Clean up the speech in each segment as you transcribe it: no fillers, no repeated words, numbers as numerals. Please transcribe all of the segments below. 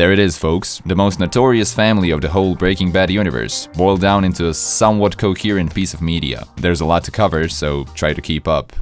there it is, folks. The most notorious family of the whole Breaking Bad universe, boiled down into a somewhat coherent piece of media. There's a lot to cover, so try to keep up.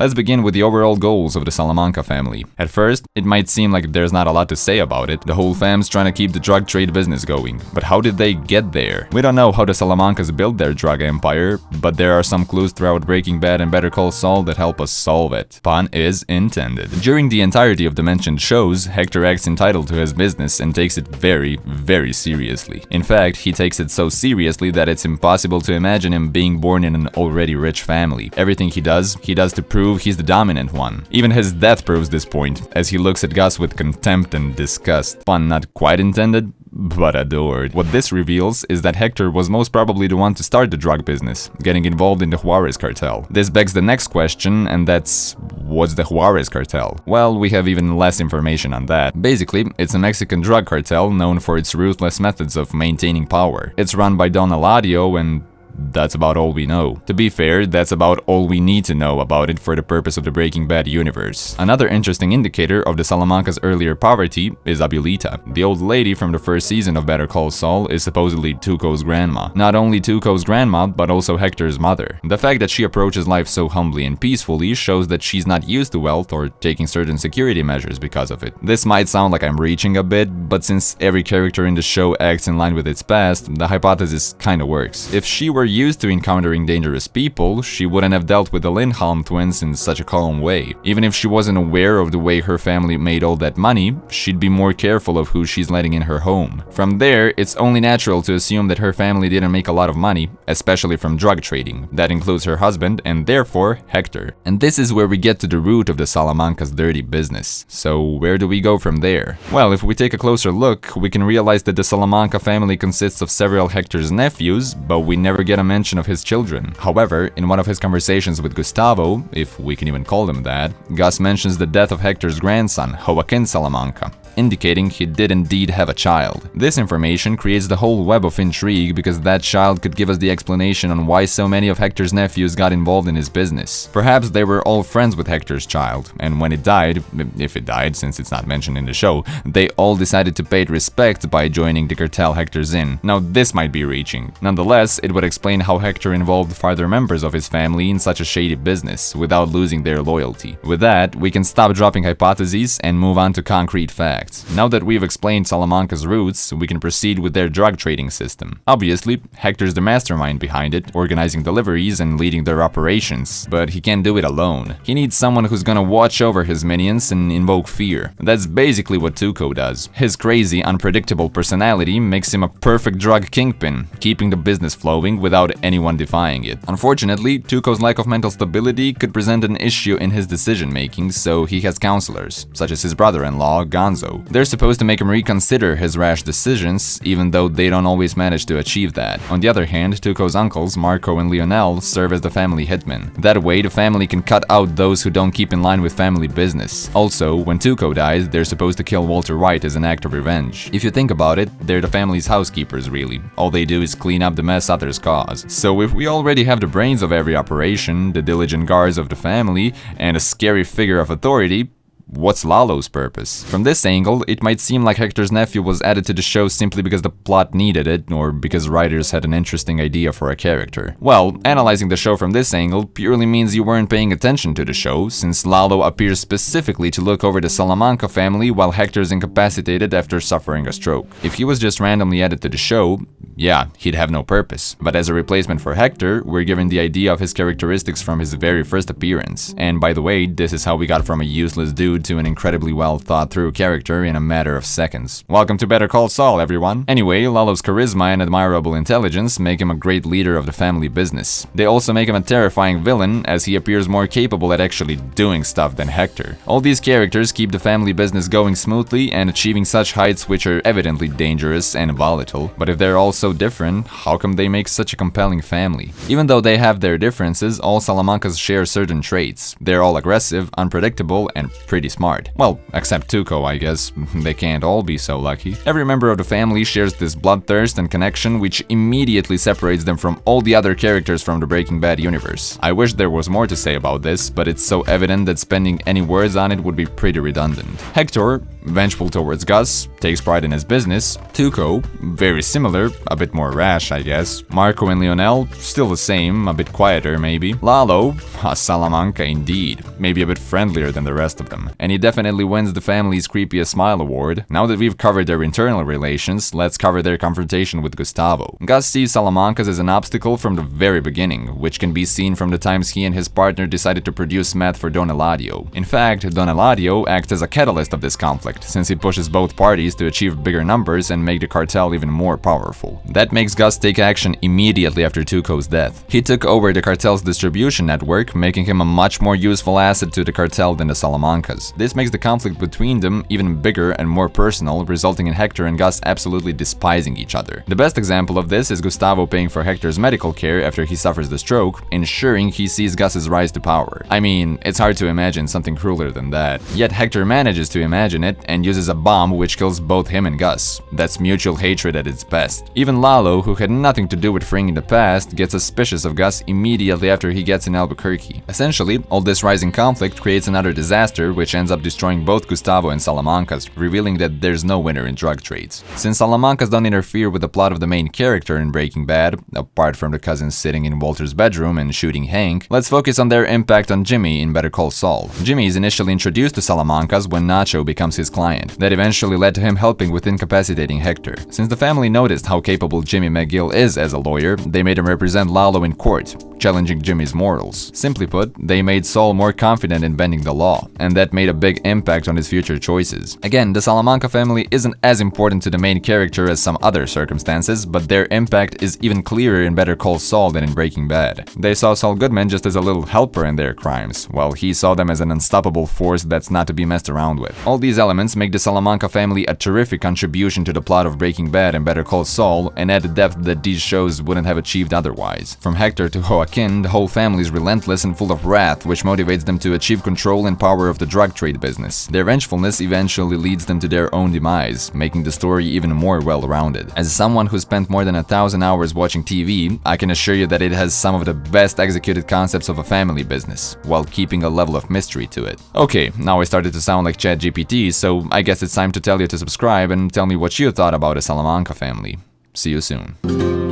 Let's begin with the overall goals of the Salamanca family. At first, it might seem like there's not a lot to say about it. The whole fam's trying to keep the drug trade business going. But how did they get there? We don't know how the Salamancas built their drug empire, but there are some clues throughout Breaking Bad and Better Call Saul that help us solve it. Pun is intended. During the entirety of the mentioned shows, Hector acts entitled to his business and takes it very, very seriously. In fact, he takes it so seriously that it's impossible to imagine him being born in an already rich family. Everything he does to prove he's the dominant one. Even his death proves this point, as he looks at Gus with contempt and disgust. Pun not quite intended, but adored. What this reveals is that Hector was most probably the one to start the drug business, getting involved in the Juarez cartel. This begs the next question, and that's, what's the Juarez cartel? Well, we have even less information on that. Basically, it's a Mexican drug cartel known for its ruthless methods of maintaining power. It's run by Don Eladio, and that's about all we know. To be fair, that's about all we need to know about it for the purpose of the Breaking Bad universe. Another interesting indicator of the Salamanca's earlier poverty is Abuelita. The old lady from the first season of Better Call Saul is supposedly Tuco's grandma. Not only Tuco's grandma, but also Hector's mother. The fact that she approaches life so humbly and peacefully shows that she's not used to wealth or taking certain security measures because of it. This might sound like I'm reaching a bit, but since every character in the show acts in line with its past, the hypothesis kinda works. If she were used to encountering dangerous people, she wouldn't have dealt with the Lindholm twins in such a calm way. Even if she wasn't aware of the way her family made all that money, she'd be more careful of who she's letting in her home. From there, it's only natural to assume that her family didn't make a lot of money, especially from drug trading. That includes her husband, and therefore, Hector. And this is where we get to the root of the Salamanca's dirty business. So where do we go from there? Well, if we take a closer look, we can realize that the Salamanca family consists of several Hector's nephews, but we never get a mention of his children. However, in one of his conversations with Gustavo, if we can even call him that, Gus mentions the death of Hector's grandson, Joaquin Salamanca, indicating he did indeed have a child. This information creates the whole web of intrigue because that child could give us the explanation on why so many of Hector's nephews got involved in his business. Perhaps they were all friends with Hector's child, and when it died, if it died since it's not mentioned in the show, they all decided to pay it respect by joining the cartel Hector's in. Now this might be reaching. Nonetheless, it would explain how Hector involved farther members of his family in such a shady business without losing their loyalty. With that, we can stop dropping hypotheses and move on to concrete facts. Now that we've explained Salamanca's roots, we can proceed with their drug trading system. Obviously, Hector's the mastermind behind it, organizing deliveries and leading their operations, but he can't do it alone. He needs someone who's gonna watch over his minions and invoke fear. That's basically what Tuco does. His crazy, unpredictable personality makes him a perfect drug kingpin, keeping the business flowing without anyone defying it. Unfortunately, Tuco's lack of mental stability could present an issue in his decision-making, so he has counselors, such as his brother-in-law, Gonzo. They're supposed to make him reconsider his rash decisions, even though they don't always manage to achieve that. On the other hand, Tuco's uncles, Marco and Lionel, serve as the family hitmen. That way, the family can cut out those who don't keep in line with family business. Also, when Tuco dies, they're supposed to kill Walter White as an act of revenge. If you think about it, they're the family's housekeepers, really. All they do is clean up the mess others cause. So if we already have the brains of every operation, the diligent guards of the family, and a scary figure of authority, what's Lalo's purpose? From this angle, it might seem like Hector's nephew was added to the show simply because the plot needed it, or because writers had an interesting idea for a character. Well, analyzing the show from this angle purely means you weren't paying attention to the show, since Lalo appears specifically to look over the Salamanca family while Hector's incapacitated after suffering a stroke. If he was just randomly added to the show, yeah, he'd have no purpose. But as a replacement for Hector, we're given the idea of his characteristics from his very first appearance. And by the way, this is how we got from a useless dude to an incredibly well thought through character in a matter of seconds. Welcome to Better Call Saul, everyone. Anyway, Lalo's charisma and admirable intelligence make him a great leader of the family business. They also make him a terrifying villain, as he appears more capable at actually doing stuff than Hector. All these characters keep the family business going smoothly and achieving such heights which are evidently dangerous and volatile. But if they're all so different, how come they make such a compelling family? Even though they have their differences, all Salamancas share certain traits. They're all aggressive, unpredictable, and pretty pretty smart. Well, except Tuco, I guess. They can't all be so lucky. Every member of the family shares this bloodthirst and connection which immediately separates them from all the other characters from the Breaking Bad universe. I wish there was more to say about this, but it's so evident that spending any words on it would be pretty redundant. Hector, vengeful towards Gus, takes pride in his business. Tuco, very similar, a bit more rash, I guess. Marco and Lionel, still the same, a bit quieter maybe. Lalo, a Salamanca indeed, maybe a bit friendlier than the rest of them. And he definitely wins the family's creepiest smile award. Now that we've covered their internal relations, let's cover their confrontation with Gustavo. Gus sees Salamancas as an obstacle from the very beginning, which can be seen from the times he and his partner decided to produce meth for Don Eladio. In fact, Don Eladio acts as a catalyst of this conflict, since he pushes both parties to achieve bigger numbers and make the cartel even more powerful. That makes Gus take action immediately after Tuco's death. He took over the cartel's distribution network, making him a much more useful asset to the cartel than the Salamancas. This makes the conflict between them even bigger and more personal, resulting in Hector and Gus absolutely despising each other. The best example of this is Gustavo paying for Hector's medical care after he suffers the stroke, ensuring he sees Gus's rise to power. I mean, it's hard to imagine something crueler than that. Yet Hector manages to imagine it and uses a bomb which kills both him and Gus. That's mutual hatred at its best. Even Lalo, who had nothing to do with freeing the past, gets suspicious of Gus immediately after he gets in Albuquerque. Essentially, all this rising conflict creates another disaster which ends up destroying both Gustavo and Salamancas, revealing that there's no winner in drug trades. Since Salamancas don't interfere with the plot of the main character in Breaking Bad, apart from the cousins sitting in Walter's bedroom and shooting Hank, let's focus on their impact on Jimmy in Better Call Saul. Jimmy is initially introduced to Salamancas when Nacho becomes his client. That eventually led to him helping with incapacitating Hector. Since the family noticed how capable Jimmy McGill is as a lawyer, they made him represent Lalo in court, challenging Jimmy's morals. Simply put, they made Saul more confident in bending the law, and that made a big impact on his future choices. Again, the Salamanca family isn't as important to the main character as some other circumstances, but their impact is even clearer in Better Call Saul than in Breaking Bad. They saw Saul Goodman just as a little helper in their crimes, while he saw them as an unstoppable force that's not to be messed around with. All these elements make the Salamanca family a terrific contribution to the plot of Breaking Bad and Better Call Saul, and add a depth that these shows wouldn't have achieved otherwise. From Hector to Joaquin, the whole family is relentless and full of wrath, which motivates them to achieve control and power of the drug trade business. Their vengefulness eventually leads them to their own demise, making the story even more well-rounded. As someone who spent more than 1,000 hours watching TV, I can assure you that it has some of the best executed concepts of a family business, while keeping a level of mystery to it. Okay, now I started to sound like ChatGPT, so I guess it's time to tell you to subscribe and tell me what you thought about the Salamanca family. See you soon.